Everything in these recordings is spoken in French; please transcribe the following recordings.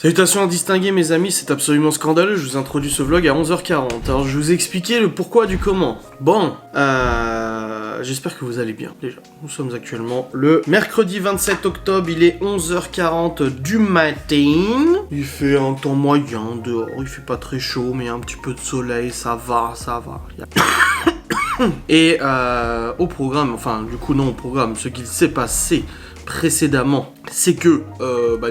Salutations à distinguer mes amis, c'est absolument scandaleux, je vous introduis ce vlog à 11h40. Alors je vous ai expliqué le pourquoi du comment. Bon, j'espère que vous allez bien déjà. Nous sommes actuellement le mercredi 27 octobre, il est 11h40 du matin. Il fait un temps moyen dehors, il fait pas très chaud mais il y a un petit peu de soleil, ça va. Et au programme, enfin du coup non au programme, ce qu'il s'est passé précédemment, c'est que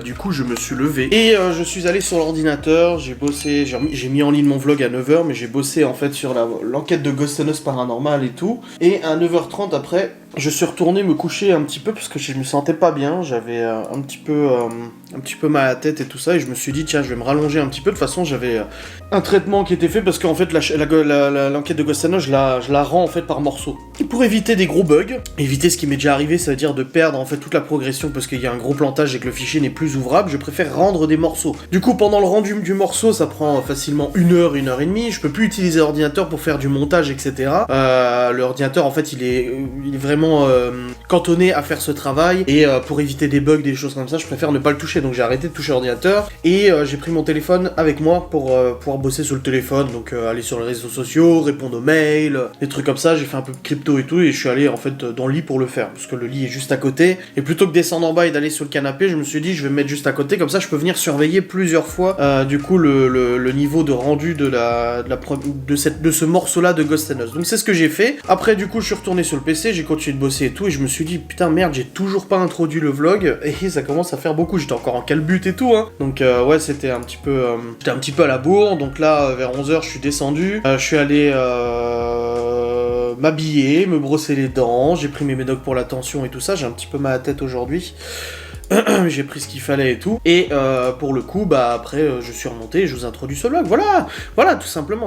du coup je me suis levé et je suis allé sur l'ordinateur, j'ai bossé, j'ai mis en ligne mon vlog à 9h, mais j'ai bossé en fait sur l'enquête de Ghost Hunters Paranormal et tout, et à 9h30 après, je suis retourné me coucher un petit peu parce que je me sentais pas bien, j'avais un petit peu mal à la tête et tout ça, et je me suis dit tiens je vais me rallonger un petit peu, de toute façon j'avais un traitement qui était fait parce qu'en fait l'enquête de Ghost Hunters je la rends en fait par morceaux. Et pour éviter des gros bugs, éviter ce qui m'est déjà arrivé, ça veut dire de perdre en fait toute la progression parce qu'il y a un gros plantage et que le fichier n'est plus ouvrable, je préfère rendre des morceaux. Du coup pendant le rendu du morceau ça prend facilement 1 heure et demie, je peux plus utiliser l'ordinateur pour faire du montage etc. L'ordinateur en fait il est vraiment cantonné à faire ce travail, et pour éviter des bugs, des choses comme ça, je préfère ne pas le toucher, donc j'ai arrêté de toucher l'ordinateur et j'ai pris mon téléphone avec moi pour pouvoir bosser sur le téléphone, donc aller sur les réseaux sociaux, répondre aux mails, des trucs comme ça. J'ai fait un peu de crypto et tout, et je suis allé en fait dans le lit pour le faire, parce que le lit est juste à côté, et plutôt que descendre en bas et d'aller sur le canapé, je me suis dit je vais me mettre juste à côté, comme ça je peux venir surveiller plusieurs fois du coup le niveau de rendu de ce morceau là de Ghost Hunters. Donc c'est ce que j'ai fait. Après du coup je suis retourné sur le PC, j'ai continué de bosser et tout, et je me suis dit putain merde, j'ai toujours pas introduit le vlog, et ça commence à faire beaucoup, j'étais encore en calbut et tout hein. Donc ouais, c'était un petit peu j'étais un petit peu à la bourre. Donc là vers 11h je suis descendu, je suis allé m'habiller, me brosser les dents, j'ai pris mes médocs pour la tension et tout ça, j'ai un petit peu mal à la tête aujourd'hui. J'ai pris ce qu'il fallait et tout, et pour le coup après je suis remonté et je vous introduis ce vlog, voilà tout simplement.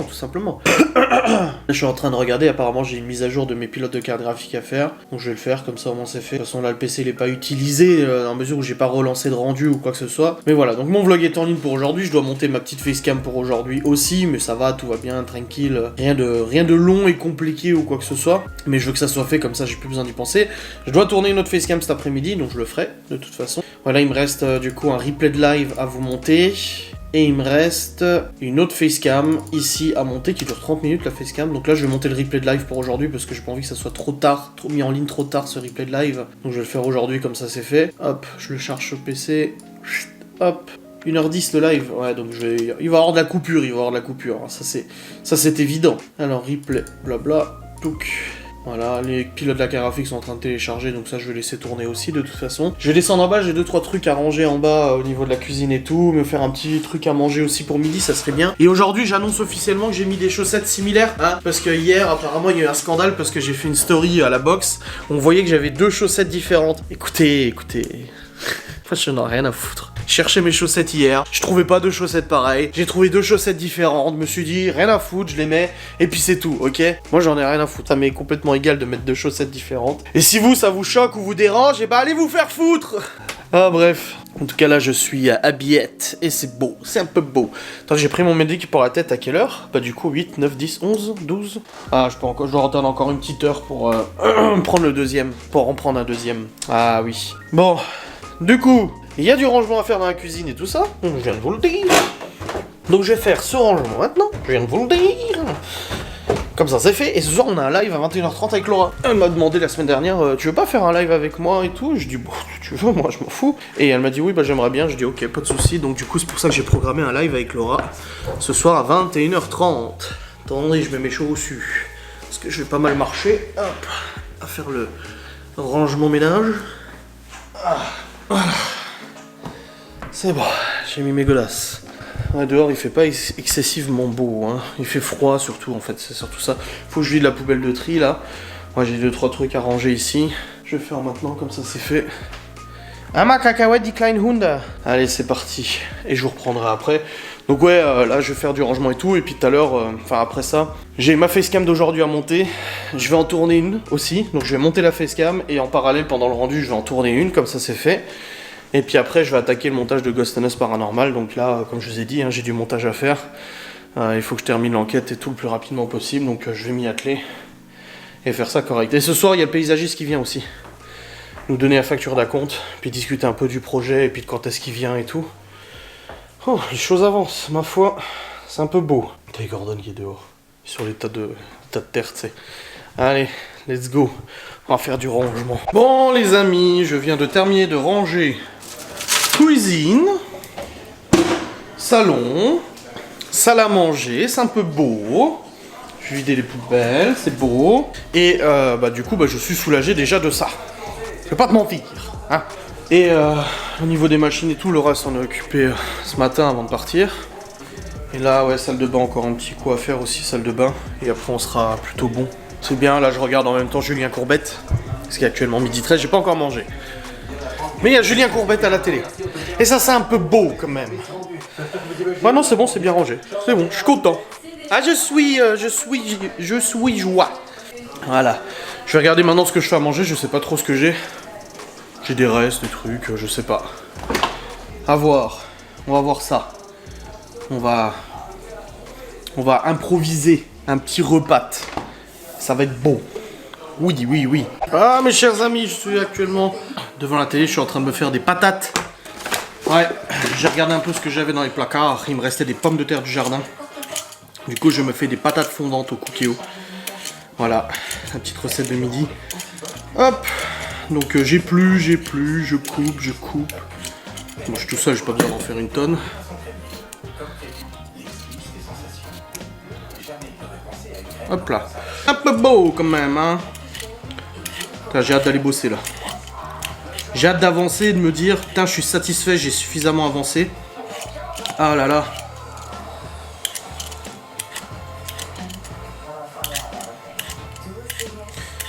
Je suis en train de regarder, apparemment j'ai une mise à jour de mes pilotes de carte graphique à faire, donc je vais le faire, comme ça au moins c'est fait. De toute façon là le PC il est pas utilisé dans la mesure où j'ai pas relancé de rendu ou quoi que ce soit, mais voilà. Donc mon vlog est en ligne pour aujourd'hui, je dois monter ma petite facecam pour aujourd'hui aussi, mais ça va, tout va bien, tranquille, rien de long et compliqué ou quoi que ce soit, mais je veux que ça soit fait, comme ça j'ai plus besoin d'y penser. Je dois tourner une autre facecam cet après-midi, donc je le ferai de toute façon. Voilà, il me reste du coup un replay de live à vous monter, et il me reste une autre facecam ici à monter qui dure 30 minutes la facecam. Donc là je vais monter le replay de live pour aujourd'hui parce que j'ai pas envie que ça soit trop tard, trop mis en ligne trop tard ce replay de live. Donc je vais le faire aujourd'hui, comme ça c'est fait. Hop, je le charge sur PC. Hop, 1h10 le live. Ouais, donc il va y avoir de la coupure, hein. Ça c'est évident. Alors replay, blabla, touk. Voilà, les pilotes de la carte graphique sont en train de télécharger, donc ça je vais laisser tourner aussi de toute façon. Je vais descendre en bas, j'ai 2-3 trucs à ranger en bas au niveau de la cuisine et tout, me faire un petit truc à manger aussi pour midi, ça serait bien. Et aujourd'hui j'annonce officiellement que j'ai mis des chaussettes similaires, hein, parce que hier apparemment il y a eu un scandale parce que j'ai fait une story à la box, on voyait que j'avais 2 chaussettes différentes. Écoutez, je n'en ai rien à foutre. Je cherchais mes chaussettes hier, je trouvais pas 2 chaussettes pareilles, j'ai trouvé 2 chaussettes différentes, me suis dit rien à foutre, je les mets, et puis c'est tout, ok? Moi j'en ai rien à foutre, ça m'est complètement égal de mettre 2 chaussettes différentes. Et si vous, ça vous choque ou vous dérange, et bah allez vous faire foutre! Ah bref, en tout cas là je suis à habillette, et c'est beau, c'est un peu beau. Attends, j'ai pris mon médic pour la tête à quelle heure? Bah du coup 8, 9, 10, 11, 12... Ah je dois attendre encore une petite heure pour prendre le deuxième, pour en prendre un deuxième. Ah oui. Bon, du coup... Il y a du rangement à faire dans la cuisine et tout ça, je viens de vous le dire. Donc je vais faire ce rangement maintenant, je viens de vous le dire. Comme ça c'est fait, et ce soir on a un live à 21h30 avec Laura. Elle m'a demandé la semaine dernière, tu veux pas faire un live avec moi et tout? Je dis bon, si tu veux, moi je m'en fous. Et elle m'a dit oui, bah j'aimerais bien, je dis ok, pas de soucis. Donc du coup c'est pour ça que j'ai programmé un live avec Laura ce soir à 21h30. Attendez, je mets mes chaussures, parce que je vais pas mal marcher, hop, à faire le rangement ménage. Voilà. C'est bon, j'ai mis mes godasses. Ouais, dehors il fait pas excessivement beau, hein. Il fait froid surtout en fait, c'est surtout ça. Faut que je vide la poubelle de tri là. Moi j'ai 2-3 trucs à ranger ici. Je vais faire maintenant, comme ça c'est fait. Ah ma cacahuète die kleine Hunde. Allez c'est parti, et je vous reprendrai après. Donc ouais, là je vais faire du rangement et tout, et puis tout à l'heure, après ça, j'ai ma facecam d'aujourd'hui à monter. Je vais en tourner une aussi, donc je vais monter la facecam, et en parallèle pendant le rendu je vais en tourner une, comme ça c'est fait. Et puis après je vais attaquer le montage de Ghost Hunters Paranormal, donc là comme je vous ai dit, hein, j'ai du montage à faire. Il faut que je termine l'enquête et tout le plus rapidement possible, donc je vais m'y atteler et faire ça correct. Et ce soir il y a le paysagiste qui vient aussi, nous donner la facture d'acompte, puis discuter un peu du projet et puis de quand est-ce qu'il vient et tout. Oh, les choses avancent, ma foi. C'est un peu beau. T'as Gordon qui est dehors. Sur les tas de terre, tu sais. Allez, let's go. On va faire du rangement. Bon, les amis, je viens de terminer de ranger cuisine, salon, salle à manger. C'est un peu beau. Je vais vider les poubelles, c'est beau. Et du coup, je suis soulagé déjà de ça. Je vais pas te mentir. Hein. Et au niveau des machines et tout, le reste, on est occupé ce matin avant de partir. Et là, ouais, salle de bain, encore un petit coup à faire aussi, salle de bain. Et après, on sera plutôt bon. C'est bien, là, je regarde en même temps Julien Courbette. Parce qu'il est actuellement 12h13, j'ai pas encore mangé. Mais il y a Julien Courbette à la télé. Et ça, c'est un peu beau, quand même. Bah non, c'est bon, c'est bien rangé. C'est bon, je suis content. Ah, je suis joie. Voilà. Je vais regarder maintenant ce que je fais à manger, je sais pas trop ce que j'ai. J'ai des restes, des trucs, je sais pas. À voir. On va voir ça. On va improviser un petit repas. Ça va être bon. Oui. Ah, mes chers amis, je suis actuellement devant la télé, je suis en train de me faire des patates. Ouais, j'ai regardé un peu ce que j'avais dans les placards. Il me restait des pommes de terre du jardin. Du coup, je me fais des patates fondantes au cookéo. Voilà, la petite recette de midi. Hop. Donc j'ai plus, je coupe. Moi je suis tout seul, j'ai pas besoin d'en faire une tonne. Hop là. Un peu beau quand même, hein. Putain, j'ai hâte d'aller bosser là. J'ai hâte d'avancer et de me dire, putain, je suis satisfait, j'ai suffisamment avancé. Ah là là.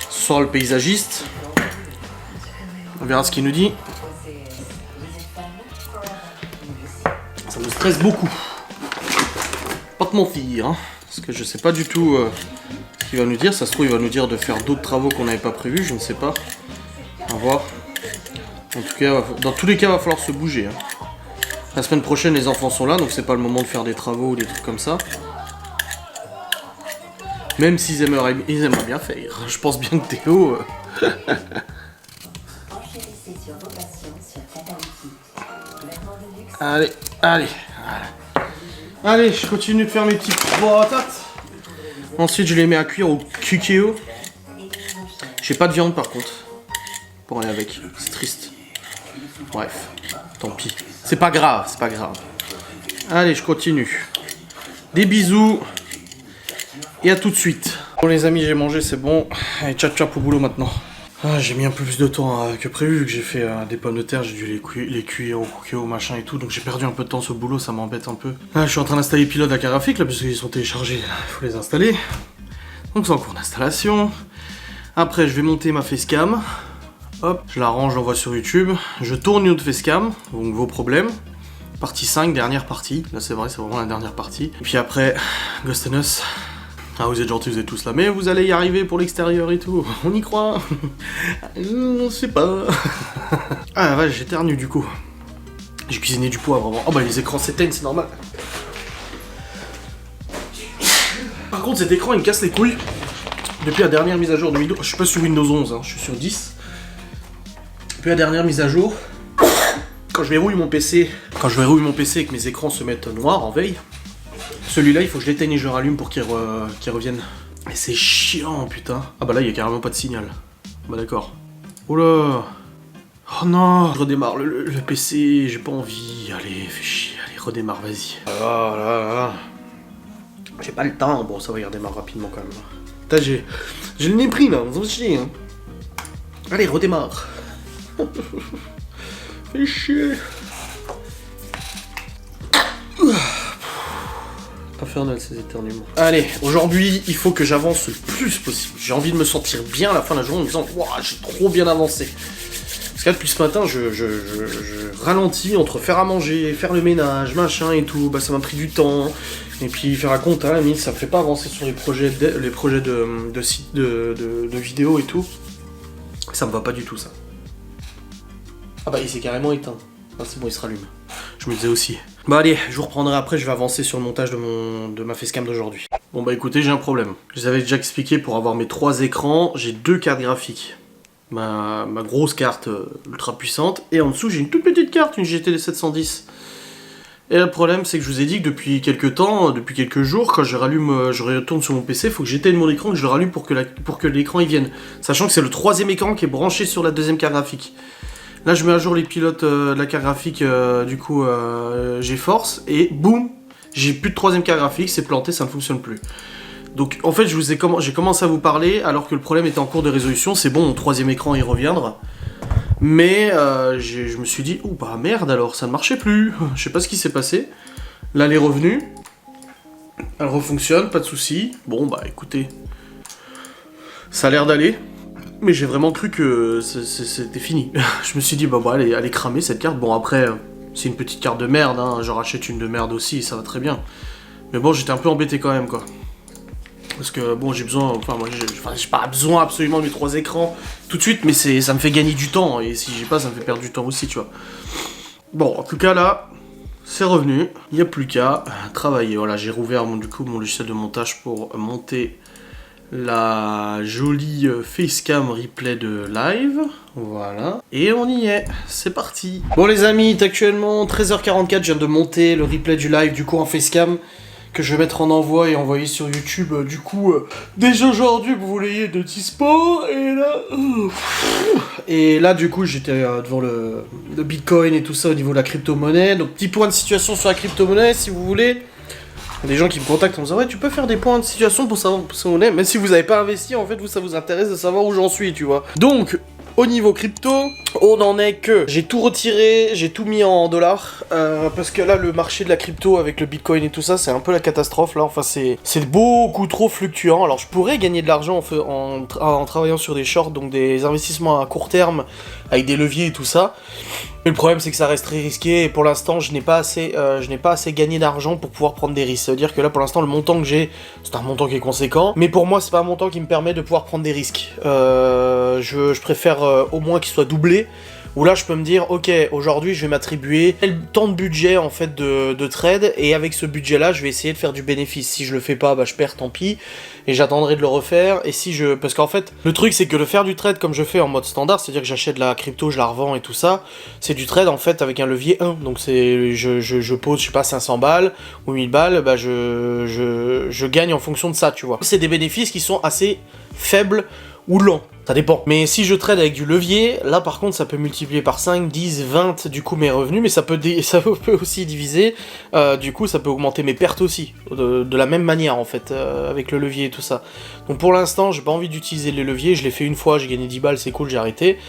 Ce soir, le paysagiste. On verra ce qu'il nous dit. Ça me stresse beaucoup. Pas te mentir, hein. Parce que je sais pas du tout ce qu'il va nous dire. Ça se trouve, il va nous dire de faire d'autres travaux qu'on n'avait pas prévus, je ne sais pas. On va voir. En tout cas, dans tous les cas, il va falloir se bouger. Hein. La semaine prochaine, les enfants sont là, donc c'est pas le moment de faire des travaux ou des trucs comme ça. Même s'ils aimeraient bien faire. Je pense bien que Théo... Allez. Allez, je continue de faire mes petites patates. Ensuite, je les mets à cuire au cookéo. J'ai pas de viande par contre. Pour aller avec. C'est triste. Bref, tant pis. C'est pas grave. Allez, je continue. Des bisous. Et à tout de suite. Bon les amis, j'ai mangé, c'est bon. Allez, tchap au boulot maintenant. Ah, j'ai mis un peu plus de temps que prévu, vu que j'ai fait des pommes de terre, j'ai dû les cuire au cookéo, machin et tout, donc j'ai perdu un peu de temps sur le boulot, ça m'embête un peu. Là, je suis en train d'installer les pilotes à Carafik, là, parce qu'ils sont téléchargés, il faut les installer. Donc c'est en cours d'installation. Après, je vais monter ma facecam. Hop, je la range, j'envoie sur YouTube. Je tourne une autre facecam, donc vos problèmes. Partie 5, dernière partie. Là, c'est vrai, c'est vraiment la dernière partie. Et puis après, Ghost and Us. Ah, vous êtes gentils, vous êtes tous là, mais vous allez y arriver pour l'extérieur et tout. On y croit. On sait pas. Ah, ouais, j'éternue du coup. J'ai cuisiné du poivre vraiment. Oh, bah, les écrans s'éteignent, c'est normal. Par contre, cet écran, il me casse les couilles. Depuis la dernière mise à jour de Windows. Je suis pas sur Windows 11, hein, je suis sur 10. Depuis la dernière mise à jour, quand je verrouille mon PC et que mes écrans se mettent noirs en veille, celui-là, il faut que je l'éteigne et je le rallume pour qu'il revienne. Et c'est chiant, putain. Ah bah là, il y a carrément pas de signal. Bah d'accord. Oula. Oh non. Je redémarre le PC, j'ai pas envie. Allez, fais chier. Allez, redémarre, vas-y. Ah là. J'ai pas le temps. Bon, ça va, il redémarre rapidement quand même. Putain, j'ai le nez pris là, on s'en chier. Hein. Allez, redémarre. Fais chier. Infernal ces éternuements. Allez, aujourd'hui, il faut que j'avance le plus possible. J'ai envie de me sentir bien à la fin de la journée en me disant waouh, j'ai trop bien avancé. Parce que là, depuis ce matin, je ralentis entre faire à manger, faire le ménage, machin et tout. Bah, ça m'a pris du temps. Et puis, faire un compte, hein, ça me fait pas avancer sur les projets de vidéos et tout. Ça me va pas du tout, ça. Ah bah, il s'est carrément éteint. Ah, c'est bon, il se rallume. Je me disais aussi. Bah allez, je vous reprendrai après, je vais avancer sur le montage de ma facecam d'aujourd'hui. Bon bah écoutez, j'ai un problème. Je vous avais déjà expliqué, pour avoir mes 3 écrans, j'ai 2 cartes graphiques. Ma grosse carte ultra puissante, et en dessous j'ai une toute petite carte, une GT 710. Et le problème, c'est que je vous ai dit que depuis quelques temps, depuis quelques jours, quand je retourne sur mon PC, il faut que j'éteigne mon écran, que je le rallume pour que l'écran y vienne. Sachant que c'est le troisième écran qui est branché sur la deuxième carte graphique. Là, je mets à jour les pilotes de la carte graphique, GeForce, et boum, j'ai plus de troisième carte graphique, c'est planté, ça ne fonctionne plus. Donc en fait, j'ai commencé à vous parler alors que le problème était en cours de résolution. C'est bon, mon troisième écran y reviendra. Mais je me suis dit, oh bah merde alors, ça ne marchait plus. Je sais pas ce qui s'est passé. Là, elle est revenue. Elle refonctionne, pas de soucis. Bon bah écoutez, ça a l'air d'aller. Mais j'ai vraiment cru que c'était fini. Je me suis dit, bah elle est cramée cette carte. Bon après, c'est une petite carte de merde, hein. Je rachète une de merde aussi, ça va très bien. Mais bon, j'étais un peu embêté quand même quoi. Parce que bon, j'ai besoin, j'ai pas besoin absolument de mes 3 écrans tout de suite, mais ça me fait gagner du temps, et si j'ai pas, ça me fait perdre du temps aussi, tu vois. Bon, en tout cas là, c'est revenu, il n'y a plus qu'à travailler. Voilà, j'ai rouvert mon logiciel de montage pour monter la jolie facecam replay de live, voilà, et on y est, c'est parti. Bon les amis, il est actuellement 13h44, je viens de monter le replay du live du coup en facecam, que je vais mettre en envoi et envoyer sur YouTube. Déjà aujourd'hui, vous voyez de dispo, et là du coup, j'étais devant le Bitcoin et tout ça au niveau de la crypto-monnaie. Donc, petit point de situation sur la crypto-monnaie, si vous voulez. Il y a des gens qui me contactent en me disant, ouais, tu peux faire des points de situation pour savoir où on est. Même si vous n'avez pas investi, en fait, ça vous intéresse de savoir où j'en suis, tu vois. Donc, au niveau crypto, on en est que j'ai tout retiré, j'ai tout mis en dollars, parce que là le marché de la crypto avec le Bitcoin et tout ça, c'est un peu la catastrophe là, enfin c'est beaucoup trop fluctuant. Alors je pourrais gagner de l'argent en travaillant sur des shorts, donc des investissements à court terme avec des leviers et tout ça. Mais le problème c'est que ça reste très risqué et pour l'instant je n'ai pas assez gagné d'argent pour pouvoir prendre des risques. Ça veut dire que là pour l'instant le montant que j'ai, c'est un montant qui est conséquent, mais pour moi c'est pas un montant qui me permet de pouvoir prendre des risques. Je préfère au moins qu'il soit doublé, où là je peux me dire ok, aujourd'hui je vais m'attribuer tant de budget en fait de trade, et avec ce budget là je vais essayer de faire du bénéfice. Si je le fais pas, bah je perds, tant pis, et j'attendrai de le refaire. Et si parce qu'en fait le truc c'est que de faire du trade comme je fais en mode standard, c'est à dire que j'achète de la crypto, je la revends et tout ça, c'est du trade en fait avec un levier 1, donc c'est je pose je sais pas 500 balles ou 1000 balles, bah je gagne en fonction de ça, tu vois. C'est des bénéfices qui sont assez faibles ou lent, ça dépend. Mais si je trade avec du levier, là par contre ça peut multiplier par 5, 10, 20 du coup mes revenus, mais ça peut aussi diviser, du coup ça peut augmenter mes pertes aussi, de la même manière en fait, avec le levier et tout ça. Donc pour l'instant j'ai pas envie d'utiliser les leviers, je l'ai fait une fois, j'ai gagné 10 balles, c'est cool, j'ai arrêté.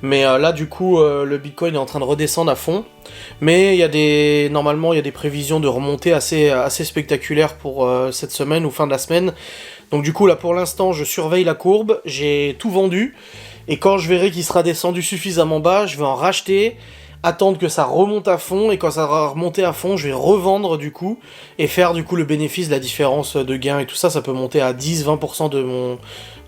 Mais là du coup le Bitcoin est en train de redescendre à fond, mais normalement il y a des prévisions de remontée assez spectaculaires pour cette semaine ou fin de la semaine. Donc du coup là pour l'instant je surveille la courbe, j'ai tout vendu, et quand je verrai qu'il sera descendu suffisamment bas, je vais en racheter, attendre que ça remonte à fond, et quand ça va remonter à fond, je vais revendre du coup, et faire du coup le bénéfice de la différence de gain et tout ça. Ça peut monter à 10-20% de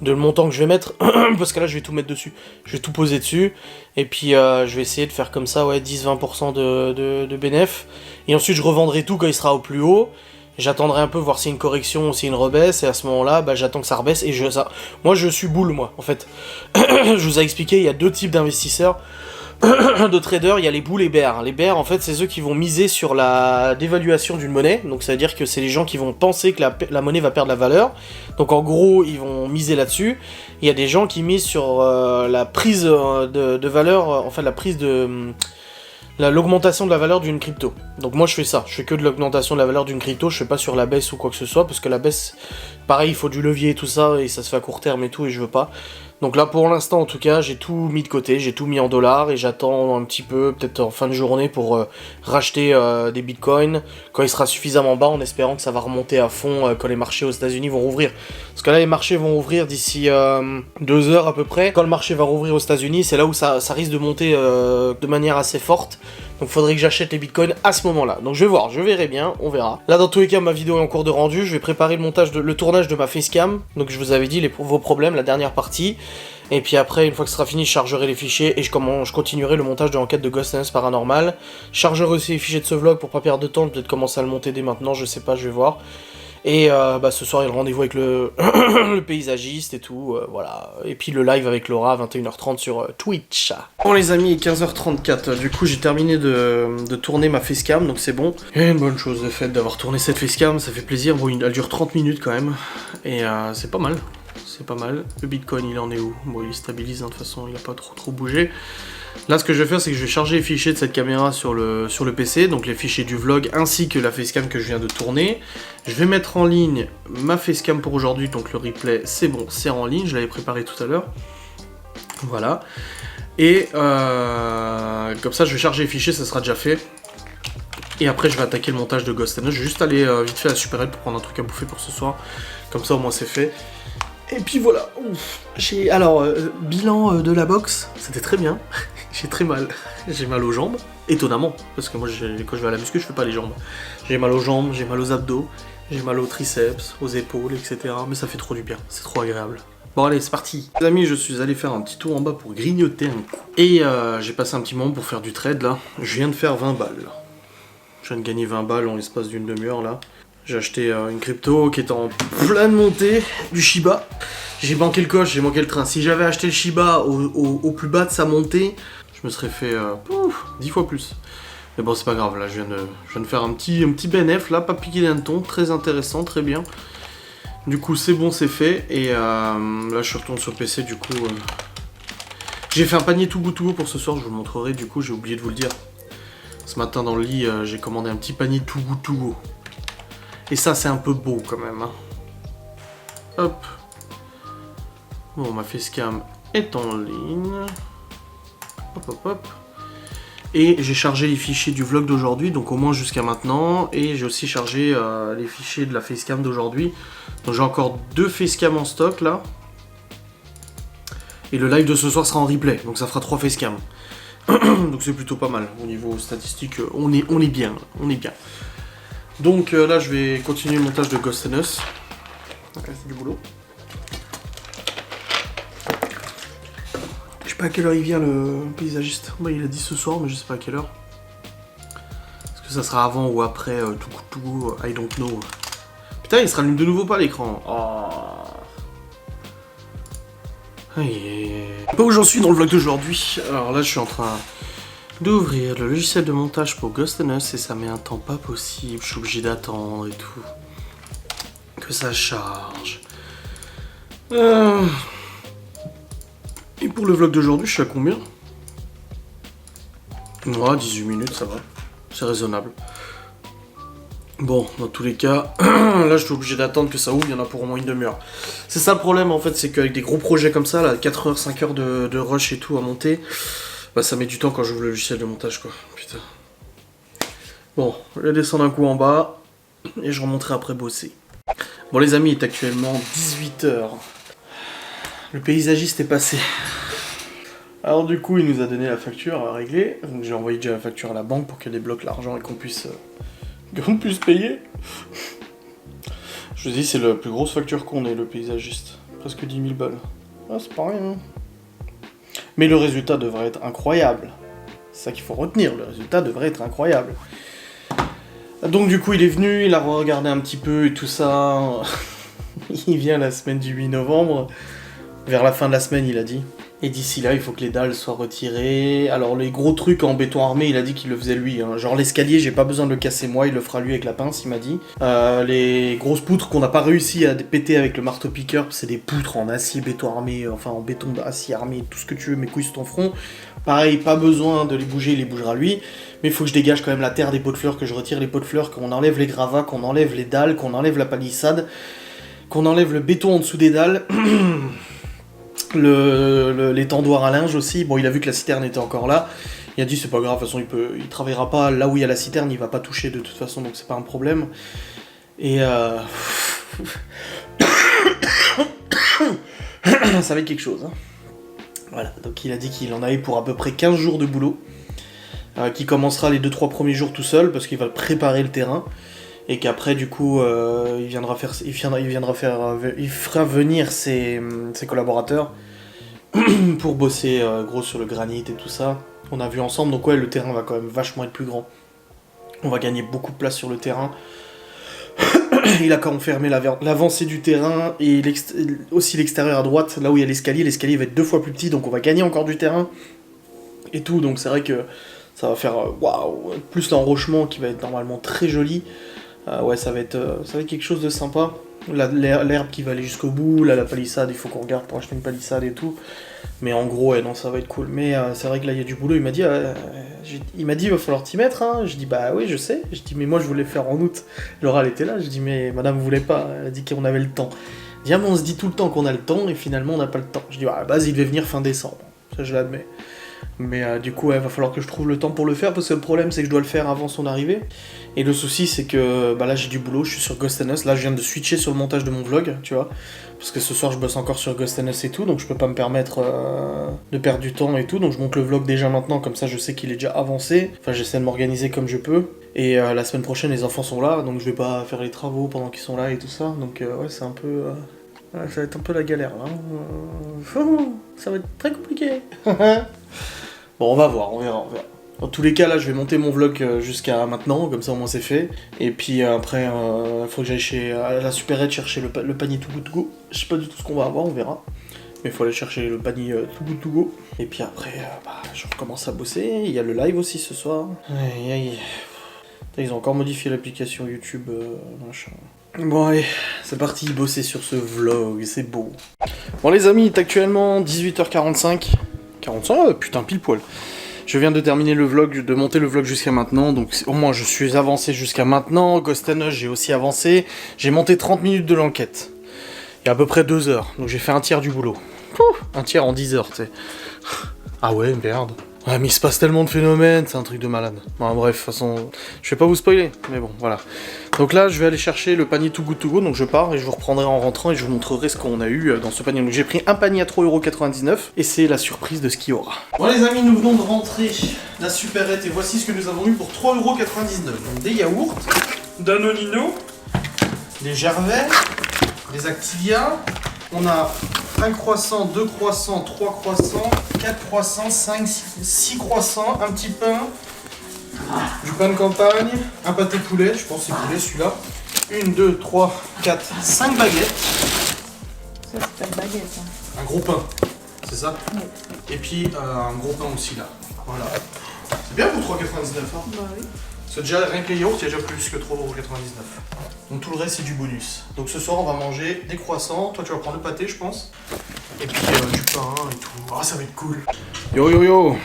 le montant que je vais mettre, parce que là je vais tout mettre dessus, je vais tout poser dessus, et puis je vais essayer de faire comme ça, ouais, 10-20% de bénéf, et ensuite je revendrai tout quand il sera au plus haut. J'attendrai un peu, voir s'il y a une correction ou s'il y a une rebaisse, et à ce moment-là, bah, j'attends que ça rebaisse, et moi je suis boule, moi, en fait. Je vous ai expliqué, il y a 2 types d'investisseurs, de traders, il y a les boules et bears. Les bears, en fait, c'est ceux qui vont miser sur la dévaluation d'une monnaie, donc ça veut dire que c'est les gens qui vont penser que la monnaie va perdre la valeur, donc en gros, ils vont miser là-dessus. Il y a des gens qui misent sur la prise de valeur, enfin la prise de... l'augmentation de la valeur d'une crypto. Donc moi je fais ça, je fais que de l'augmentation de la valeur d'une crypto, je fais pas sur la baisse ou quoi que ce soit, parce que la baisse, pareil, il faut du levier et tout ça, et ça se fait à court terme et tout, et je veux pas. Donc là pour l'instant en tout cas, j'ai tout mis de côté, j'ai tout mis en dollars, et j'attends un petit peu, peut-être en fin de journée, pour racheter des bitcoins, quand il sera suffisamment bas, en espérant que ça va remonter à fond quand les marchés aux États-Unis vont rouvrir. Parce que là les marchés vont ouvrir d'ici 2 heures à peu près. Quand le marché va rouvrir aux États-Unis, c'est là où ça risque de monter de manière assez forte. Donc faudrait que j'achète les bitcoins à ce moment-là. Donc je vais voir, je verrai bien, on verra. Là dans tous les cas, ma vidéo est en cours de rendu, je vais préparer le tournage de ma facecam. Donc je vous avais dit vos problèmes, la dernière partie. Et puis après, une fois que ce sera fini, je chargerai les fichiers et je continuerai le montage de l'enquête de Ghost Tennis Paranormal. Je chargerai aussi les fichiers de ce vlog pour pas perdre de temps, peut-être commencer à le monter dès maintenant, je sais pas, je vais voir. Et bah, ce soir, il y a le rendez-vous avec le, le paysagiste et tout, voilà. Et puis le live avec Laura à 21h30 sur Twitch. Bon les amis, 15h34, du coup j'ai terminé de tourner ma facecam, donc c'est bon. Et une bonne chose de fait d'avoir tourné cette facecam, ça fait plaisir. Bon, elle dure 30 minutes quand même, et c'est pas mal. C'est pas mal. Le Bitcoin, il en est où? Bon, il stabilise, hein, de toute façon, il a pas trop bougé. Là, ce que je vais faire, c'est que je vais charger les fichiers de cette caméra sur le PC, donc les fichiers du vlog ainsi que la facecam que je viens de tourner. Je vais mettre en ligne ma facecam pour aujourd'hui, donc le replay, c'est bon, c'est en ligne, je l'avais préparé tout à l'heure. Voilà. Et comme ça, je vais charger les fichiers, ça sera déjà fait. Et après, je vais attaquer le montage de Ghost and Us. Je vais juste aller vite fait à Super L pour prendre un truc à bouffer pour ce soir. Comme ça, au moins, c'est fait. Et puis voilà. Alors, bilan de la boxe, c'était très bien. J'ai très mal. J'ai mal aux jambes, étonnamment. Parce que moi, quand je vais à la muscu, je fais pas les jambes. J'ai mal aux jambes, j'ai mal aux abdos, j'ai mal aux triceps, aux épaules, etc. Mais ça fait trop du bien, c'est trop agréable. Bon allez, c'est parti. Les amis, je suis allé faire un petit tour en bas pour grignoter un coup. Et j'ai passé un petit moment pour faire du trade, là. Je viens de faire 20 balles. Je viens de gagner 20 balles en l'espace d'une demi-heure, là. J'ai acheté une crypto qui est en pleine montée, du Shiba. J'ai manqué le coche, j'ai manqué le train. Si j'avais acheté le Shiba au plus bas de sa montée, je me serais fait 10 fois plus. Mais bon, c'est pas grave, là, je viens de faire un petit BNF, là, pas piqué d'un ton, très intéressant, très bien. Du coup, c'est bon, c'est fait. Et là, je retourne sur PC, du coup... J'ai fait un panier Too Good To Go pour ce soir, je vous le montrerai, du coup, j'ai oublié de vous le dire. Ce matin, dans le lit, j'ai commandé un petit panier Too Good To Go. Et ça, c'est un peu beau, quand même. Hein. Hop. Bon, ma facecam est en ligne. Hop, hop, hop. Et j'ai chargé les fichiers du vlog d'aujourd'hui, donc au moins jusqu'à maintenant. Et j'ai aussi chargé les fichiers de la facecam d'aujourd'hui. Donc j'ai encore 2 facecams en stock, là. Et le live de ce soir sera en replay, donc ça fera 3 facecams. Donc c'est plutôt pas mal. Au niveau statistique, on est bien, on est bien. Donc là, je vais continuer le montage de Ghost and Us. C'est du boulot. Je sais pas à quelle heure il vient le paysagiste. Bah, il a dit ce soir, mais je sais pas à quelle heure. Est-ce que ça sera avant ou après Too Good, I don't know. Putain, il se rallume de nouveau pas l'écran. Oh. Aïe, aïe, aïe. Pas où j'en suis dans le vlog d'aujourd'hui. Alors là, je suis en train d'ouvrir le logiciel de montage pour Ghost and Us et ça met un temps pas possible. Je suis obligé d'attendre et tout. Que ça charge. Et pour le vlog d'aujourd'hui, je suis à combien? 18 minutes, ça va. C'est raisonnable. Bon, dans tous les cas, là je suis obligé d'attendre que ça ouvre, il y en a pour au moins une demi-heure. C'est ça le problème en fait, c'est qu'avec des gros projets comme ça, là, 4 heures, 5 heures de rush et tout à monter, bah ça met du temps quand j'ouvre le logiciel de montage quoi, putain. Bon, je vais descendre un coup en bas, et je remonterai après bosser. Bon les amis, il est actuellement 18 h. Le paysagiste est passé. Alors du coup, il nous a donné la facture à régler, donc j'ai envoyé déjà la facture à la banque pour qu'elle débloque l'argent et qu'on puisse payer. Je vous dis, c'est la plus grosse facture qu'on ait, le paysagiste. Presque 10 000 balles. Ah, c'est pas rien. Hein. Mais le résultat devrait être incroyable. C'est ça qu'il faut retenir, le résultat devrait être incroyable. Donc du coup, il est venu, il a regardé un petit peu et tout ça. Il vient la semaine du 8 novembre. Vers la fin de la semaine, il a dit. Et d'ici là, il faut que les dalles soient retirées. Alors les gros trucs en béton armé, il a dit qu'il le faisait lui. Hein. Genre l'escalier, j'ai pas besoin de le casser moi, il le fera lui avec la pince, il m'a dit. Les grosses poutres qu'on n'a pas réussi à péter avec le marteau-piqueur, c'est des poutres en acier béton armé, enfin en béton d'acier armé, tout ce que tu veux, mes couilles sur ton front. Pareil, pas besoin de les bouger, il les bougera lui. Mais il faut que je dégage quand même la terre des pots de fleurs, que je retire les pots de fleurs, qu'on enlève les gravats, qu'on enlève les dalles, qu'on enlève la palissade, qu'on enlève le béton en dessous des dalles. L'étendoir à linge aussi, bon il a vu que la citerne était encore là, il a dit c'est pas grave, de toute façon il travaillera pas là où il y a la citerne, il va pas toucher de toute façon, donc c'est pas un problème. Et ça va être quelque chose. Hein. Voilà, donc il a dit qu'il en avait pour à peu près 15 jours de boulot, qui commencera les 2-3 premiers jours tout seul, parce qu'il va préparer le terrain. Et qu'après du coup il fera venir ses collaborateurs pour bosser gros sur le granit et tout ça. On a vu ensemble, donc ouais, le terrain va quand même vachement être plus grand. On va gagner beaucoup de place sur le terrain. il a confirmé l'avancée du terrain et aussi l'extérieur à droite, là où il y a l'escalier. L'escalier va être 2 fois plus petit, donc on va gagner encore du terrain et tout. Donc c'est vrai que ça va faire waouh, plus l'enrochement qui va être normalement très joli. Ouais, ça va être quelque chose de sympa. L'herbe qui va aller jusqu'au bout, là la palissade, il faut qu'on regarde pour acheter une palissade et tout. Mais en gros, ouais, non, ça va être cool. Mais c'est vrai que là, il y a du boulot. Il m'a dit, il va falloir t'y mettre. Hein. Je dis, bah oui, je sais. Je dis, mais moi, je voulais faire en août. Laura, elle était là. Je dis, mais madame voulait pas. Elle a dit qu'on avait le temps. Je dis, ah, mais on se dit tout le temps qu'on a le temps et finalement, on n'a pas le temps. Je dis, bah, à la base, il devait venir fin décembre. Ça, je l'admets. Mais du coup, il va falloir que je trouve le temps pour le faire parce que le problème, c'est que je dois le faire avant son arrivée. Et le souci, c'est que bah, là, j'ai du boulot. Je suis sur Ghost and Us. Là, je viens de switcher sur le montage de mon vlog, tu vois. Parce que ce soir, je bosse encore sur Ghost and Us et tout. Donc, je peux pas me permettre de perdre du temps et tout. Donc, je monte le vlog déjà maintenant. Comme ça, je sais qu'il est déjà avancé. Enfin, j'essaie de m'organiser comme je peux. Et la semaine prochaine, les enfants sont là. Donc, je vais pas faire les travaux pendant qu'ils sont là et tout ça. Donc, ouais, c'est un peu. Ouais, ça va être un peu la galère là. Ça va être très compliqué. Bon, on va voir, on verra. Dans tous les cas, là, je vais monter mon vlog jusqu'à maintenant, comme ça au moins c'est fait. Et puis après, il faut que j'aille chez la supérette chercher le panier Too Good To Go. Je sais pas du tout ce qu'on va avoir, on verra. Mais il faut aller chercher le panier Too Good To Go. Et puis après, je recommence à bosser. Il y a le live aussi ce soir. Aïe, aïe. Ils ont encore modifié l'application YouTube, machin. Bon allez, c'est parti bosser sur ce vlog, c'est beau. Bon les amis, il est actuellement 18h45. 45, putain pile poil. Je viens de terminer le vlog, de monter le vlog jusqu'à maintenant, donc au moins je suis avancé jusqu'à maintenant. Ghost and Us, j'ai aussi avancé. J'ai monté 30 minutes de l'enquête. Il y a à peu près 2 heures, donc j'ai fait un tiers du boulot. Un tiers en 10 heures, tu sais. Ah ouais, merde. Ouais, mais il se passe tellement de phénomènes, c'est un truc de malade. Bon, bref, de toute façon, je vais pas vous spoiler, mais bon, voilà. Donc là, je vais aller chercher le panier Too Good To Go, donc je pars et je vous reprendrai en rentrant et je vous montrerai ce qu'on a eu dans ce panier. Donc j'ai pris un panier à 3,99€ et c'est la surprise de ce qu'il y aura. Bon les amis, nous venons de rentrer la supérette et voici ce que nous avons eu pour 3,99€. Donc des yaourts, Danonino, des Gervais, des Activia, on a un croissant, 2 croissants, 3 croissants, 4 croissants, 5, 6 croissants, un petit pain, du pain de campagne, un pâté poulet, je pense que c'est poulet celui-là. 1, 2, 3, 4, 5 baguettes. Ça c'est pas de baguette. Hein. Un gros pain, c'est ça? Oui. Et puis un gros pain aussi là. Voilà. C'est bien pour 3,99€. Hein. Bah oui. C'est déjà rien que les yaourts, il y a déjà plus que 3,99€. Donc tout le reste c'est du bonus. Donc ce soir on va manger des croissants. Toi tu vas prendre le pâté je pense. Et puis du pain et tout. Ah ça va être cool. Yo yo yo.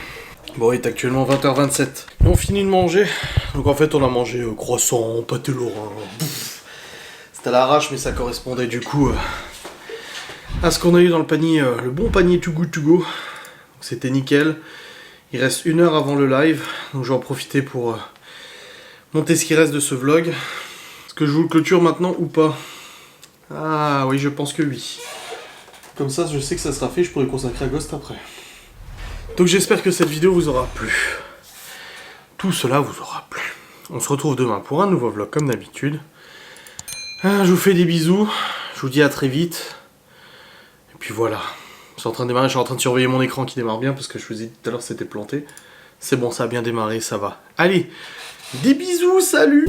Bon il est actuellement 20h27. Et on finit de manger. Donc en fait on a mangé croissant, pâté lorrain. C'était à l'arrache mais ça correspondait du coup à ce qu'on a eu dans le panier. Le bon panier Too Good To Go. C'était nickel. Il reste 1 heure avant le live. Donc je vais en profiter pour monter ce qui reste de ce vlog. Est-ce que je vous le clôture maintenant ou pas? Ah oui, je pense que oui. Comme ça, je sais que ça sera fait, je pourrai consacrer à Ghost après. Donc j'espère que cette vidéo vous aura plu. Tout cela vous aura plu. On se retrouve demain pour un nouveau vlog comme d'habitude. Je vous fais des bisous. Je vous dis à très vite. Et puis voilà. C'est en train de démarrer, je suis en train de surveiller mon écran qui démarre bien parce que je vous ai dit tout à l'heure c'était planté. C'est bon, ça a bien démarré, ça va. Allez, des bisous, salut!